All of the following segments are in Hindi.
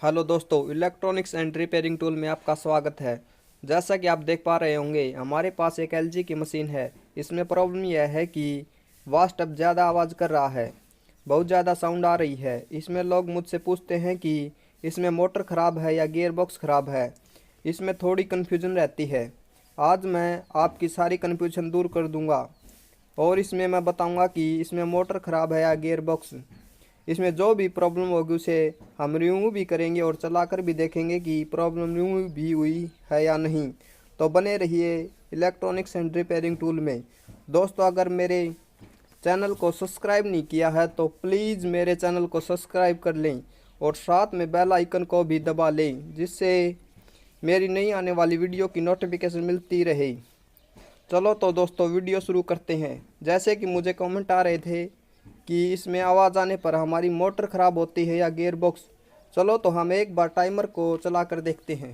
हेलो दोस्तों, इलेक्ट्रॉनिक्स एंड रिपेयरिंग टूल में आपका स्वागत है। जैसा कि आप देख पा रहे होंगे, हमारे पास एक एलजी की मशीन है। इसमें प्रॉब्लम यह है कि वास्ट अब ज़्यादा आवाज़ कर रहा है, बहुत ज़्यादा साउंड आ रही है। इसमें लोग मुझसे पूछते हैं कि इसमें मोटर ख़राब है या गियर बॉक्स ख़राब है। इसमें थोड़ी कन्फ्यूजन रहती है। आज मैं आपकी सारी कन्फ्यूजन दूर कर दूंगा और इसमें मैं बताऊंगा कि इसमें मोटर ख़राब है या गियर बॉक्स। इसमें जो भी प्रॉब्लम होगी उसे हम रिमूव भी करेंगे और चलाकर भी देखेंगे कि प्रॉब्लम रिमूव भी हुई है या नहीं। तो बने रहिए इलेक्ट्रॉनिक्स एंड रिपेयरिंग टूल में। दोस्तों, अगर मेरे चैनल को सब्सक्राइब नहीं किया है तो प्लीज़ मेरे चैनल को सब्सक्राइब कर लें और साथ में बेल आइकन को भी दबा लें, जिससे मेरी नई आने वाली वीडियो की नोटिफिकेशन मिलती रहे। चलो तो दोस्तों, वीडियो शुरू करते हैं। जैसे कि मुझे कमेंट आ रहे थे कि इसमें आवाज़ आने पर हमारी मोटर ख़राब होती है या गियर बॉक्स। चलो तो हम एक बार टाइमर को चला कर देखते हैं।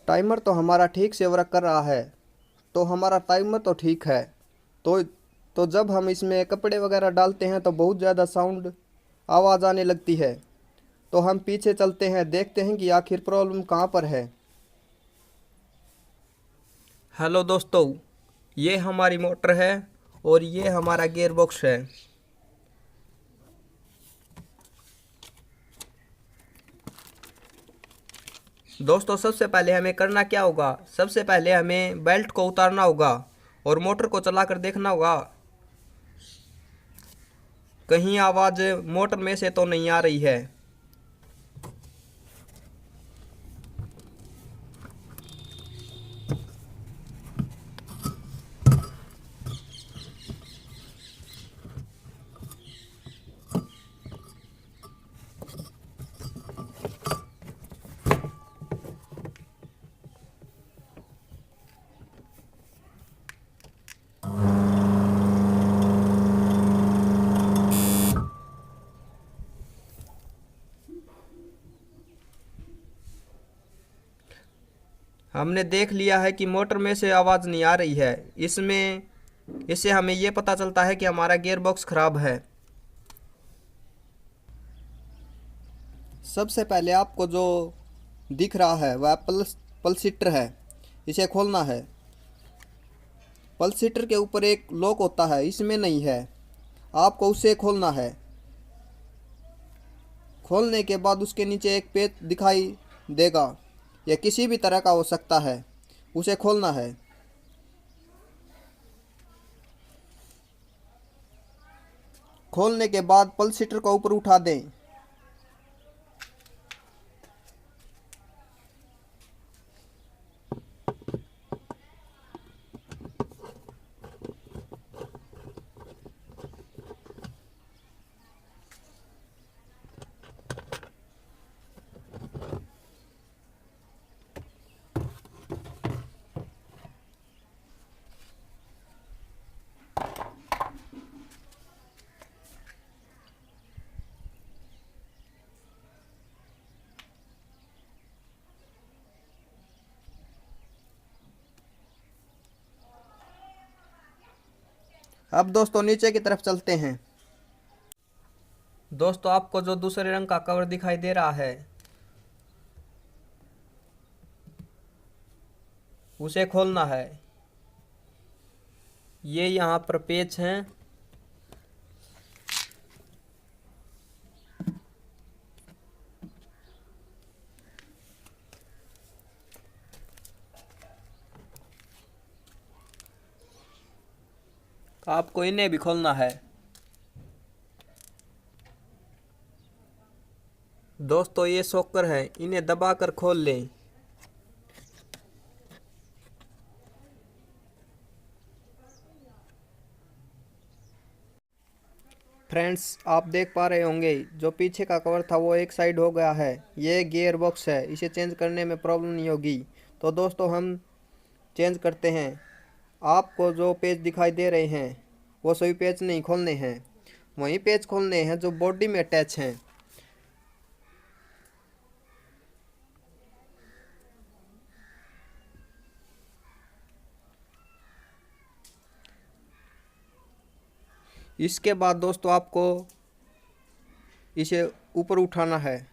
टाइमर तो हमारा ठीक से वर्क कर रहा है, तो हमारा टाइमर तो ठीक है। तो तो जब हम इसमें कपड़े वगैरह डालते हैं तो बहुत ज़्यादा साउंड आवाज़ आने लगती है। तो हम पीछे चलते हैं, देखते हैं कि आखिर प्रॉब्लम कहाँ पर है। हेलो दोस्तों, ये हमारी मोटर है और ये हमारा गियर बॉक्स है। दोस्तों, सबसे पहले हमें करना क्या होगा? सबसे पहले हमें बेल्ट को उतारना होगा और मोटर को चलाकर देखना होगा कहीं आवाज़ मोटर में से तो नहीं आ रही है। हमने देख लिया है कि मोटर में से आवाज़ नहीं आ रही है। इससे हमें ये पता चलता है कि हमारा गियर बॉक्स ख़राब है। सबसे पहले आपको जो दिख रहा है वह पल्सीटर है। इसे खोलना है। पल्सीटर के ऊपर एक लॉक होता है, इसमें नहीं है। आपको उसे खोलना है। खोलने के बाद उसके नीचे एक पेच दिखाई देगा, यह किसी भी तरह का हो सकता है। उसे खोलना है। खोलने के बाद पल्सीटर को ऊपर उठा दें। अब दोस्तों, नीचे की तरफ चलते हैं। दोस्तों, आपको जो दूसरे रंग का कवर दिखाई दे रहा है उसे खोलना है। ये यहाँ पर पेच हैं। आपको इन्हें भी खोलना है। दोस्तों, ये सॉकर है, इन्हें दबाकर खोल लें। फ्रेंड्स, आप देख पा रहे होंगे जो पीछे का कवर था वो एक साइड हो गया है। ये गियर बॉक्स है, इसे चेंज करने में प्रॉब्लम नहीं होगी। तो दोस्तों, हम चेंज करते हैं। आपको जो पेज दिखाई दे रहे हैं वो सभी पेज नहीं खोलने हैं, वही पेज खोलने हैं जो बॉडी में अटैच हैं। इसके बाद दोस्तों आपको इसे ऊपर उठाना है।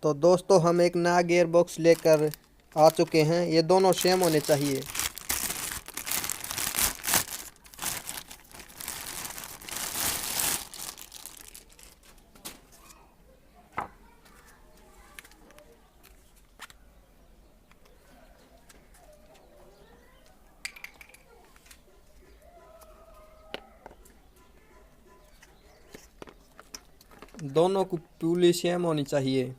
तो दोस्तों हम एक नया गियर बॉक्स लेकर आ चुके हैं। ये दोनों सेम होने चाहिए। दोनों की पुली सेम होनी चाहिए।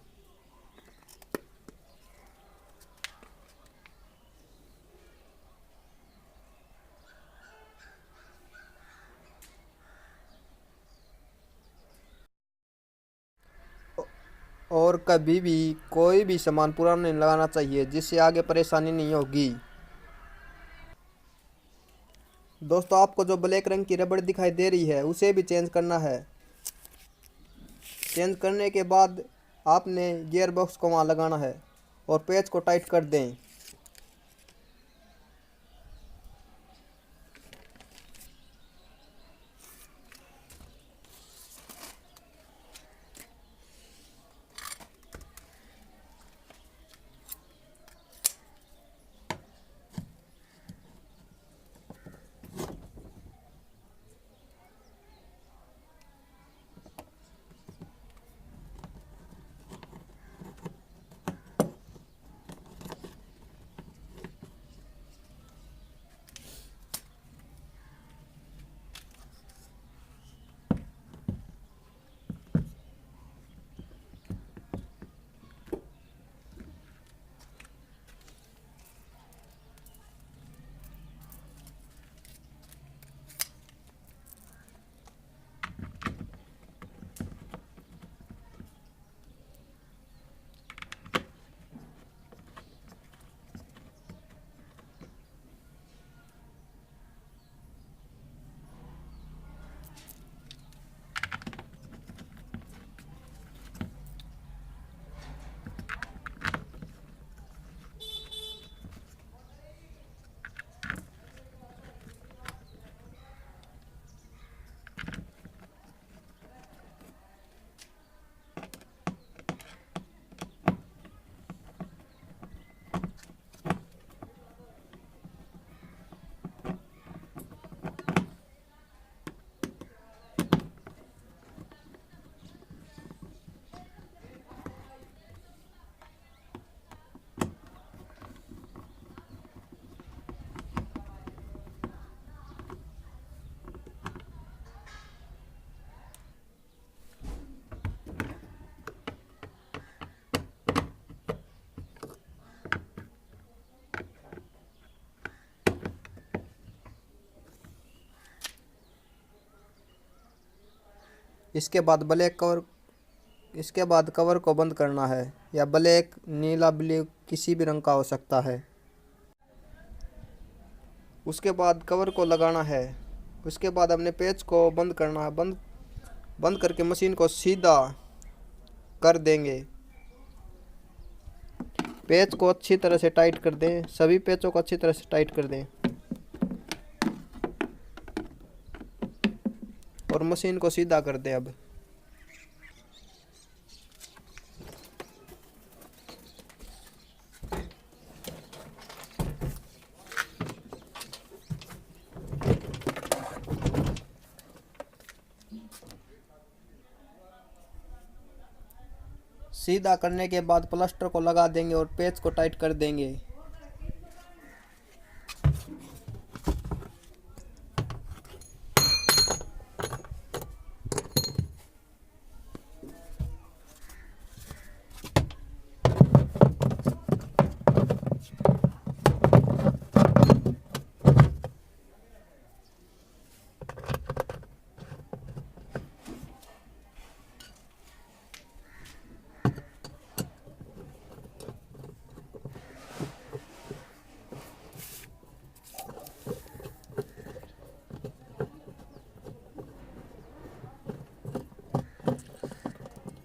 और कभी भी कोई भी सामान पुराना नहीं लगाना चाहिए, जिससे आगे परेशानी नहीं होगी। दोस्तों आपको जो ब्लैक रंग की रबड़ दिखाई दे रही है उसे भी चेंज करना है। चेंज करने के बाद आपने गियर बॉक्स को वहाँ लगाना है और पेच को टाइट कर दें। इसके बाद कवर को बंद करना है, या ब्लैक, नीला, ब्लू किसी भी रंग का हो सकता है। उसके बाद कवर को लगाना है। उसके बाद अपने पेच को बंद करना है। बंद करके मशीन को सीधा कर देंगे। पेच को अच्छी तरह से टाइट कर दें। सभी पेचों को अच्छी तरह से टाइट कर दें और मशीन को सीधा कर दें। अब सीधा करने के बाद प्लास्टर को लगा देंगे और पेच को टाइट कर देंगे।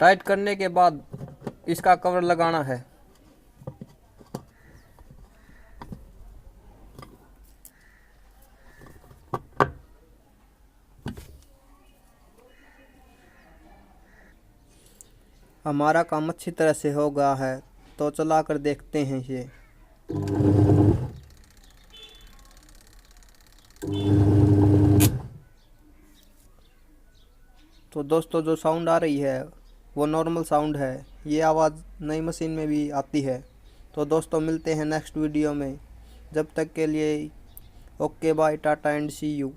टाइट करने के बाद इसका कवर लगाना है। हमारा काम अच्छी तरह से हो गया है, तो चला कर देखते हैं ये। तो दोस्तों जो साउंड आ रही है वो नॉर्मल साउंड है, ये आवाज़ नई मशीन में भी आती है। तो दोस्तों मिलते हैं नेक्स्ट वीडियो में, जब तक के लिए okay bye, tata and see you.